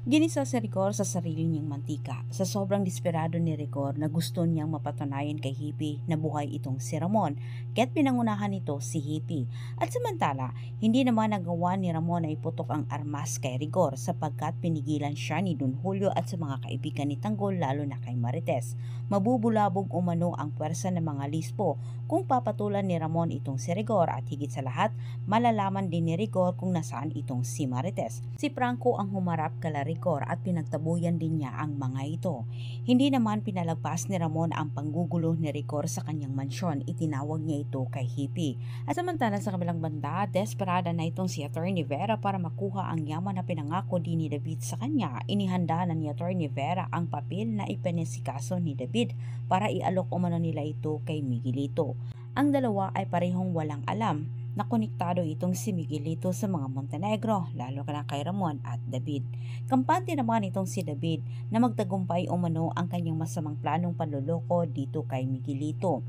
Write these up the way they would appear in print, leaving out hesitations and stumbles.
Ginisa si Rigor sa sarili niyang mantika sa sobrang desperado ni Rigor na gusto niyang mapatunayan kay Hippie na buhay itong si Ramon, kaya't pinangunahan nito si Hippie. At samantala, hindi naman nagawa ni Ramon na iputok ang armas kay Rigor sapagkat pinigilan siya ni Don Julio at sa mga kaibigan ni Tanggol lalo na kay Marites. Mabubulabog umano ang puwersa ng mga lispo kung papatulan ni Ramon itong si Rigor at higit sa lahat, malalaman din ni Rigor kung nasaan itong si Marites. Si Franco ang humarap kala Rigor at pinagtabuyan din niya ang mga ito. Hindi naman pinalagpas ni Ramon ang panggugulo ni Rigor sa kanyang mansyon, itinawag niya ito kay Hippie. At samantala sa kabilang banda, desperada na itong si Atty. Vera para makuha ang yaman na pinangako din ni David sa kanya. Inihanda na ni Atty. Vera ang papel na ipinisikaso ni David para ialok umano nila ito kay Miguelito. Ang dalawa ay parehong walang alam na konektado itong si Miguelito sa mga Montenegro, lalo na kay Ramon at David. Kampante naman itong si David na magtagumpay umano ang kanyang masamang planong panluloko dito kay Miguelito.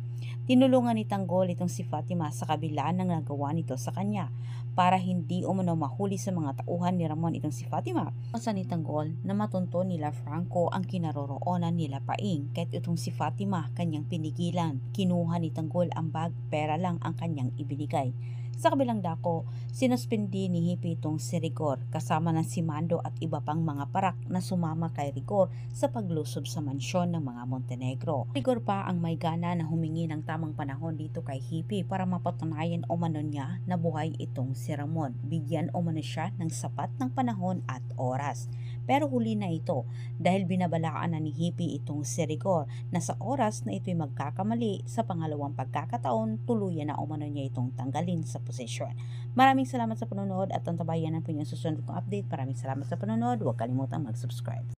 Tinulungan ni Tanggol itong si Fatima sa kabila ng nagawa nito sa kanya para hindi umano mahuli sa mga tauhan ni Ramon itong si Fatima. Sa ni Tanggol na matunto nila Franco ang kinaroroonan nila Paing kahit itong si Fatima kanyang pinigilan. Kinuha ni Tanggol ang bag, pera lang ang kanyang ibinigay. Sa kabilang dako, sinuspindi ni Hippie itong si Rigor kasama ng si Mando at iba pang mga parak na sumama kay Rigor sa paglusob sa mansyon ng mga Montenegro. Rigor pa ang may gana na humingi ng tamang panahon dito kay Hippie para mapatunayan umano niya na buhay itong si Ramon. Bigyan umano siya ng sapat ng panahon at oras. Pero huli na ito dahil binabalaan na ni Hippie itong si Rigor na sa oras na ito'y magkakamali sa pangalawang pagkakataon, tuluyan na umano niya itong tanggalin sa posisyon. Maraming salamat sa panonood at antabayan po niyo susunod kong update. Maraming salamat sa panonood. Huwag kalimutang mag-subscribe.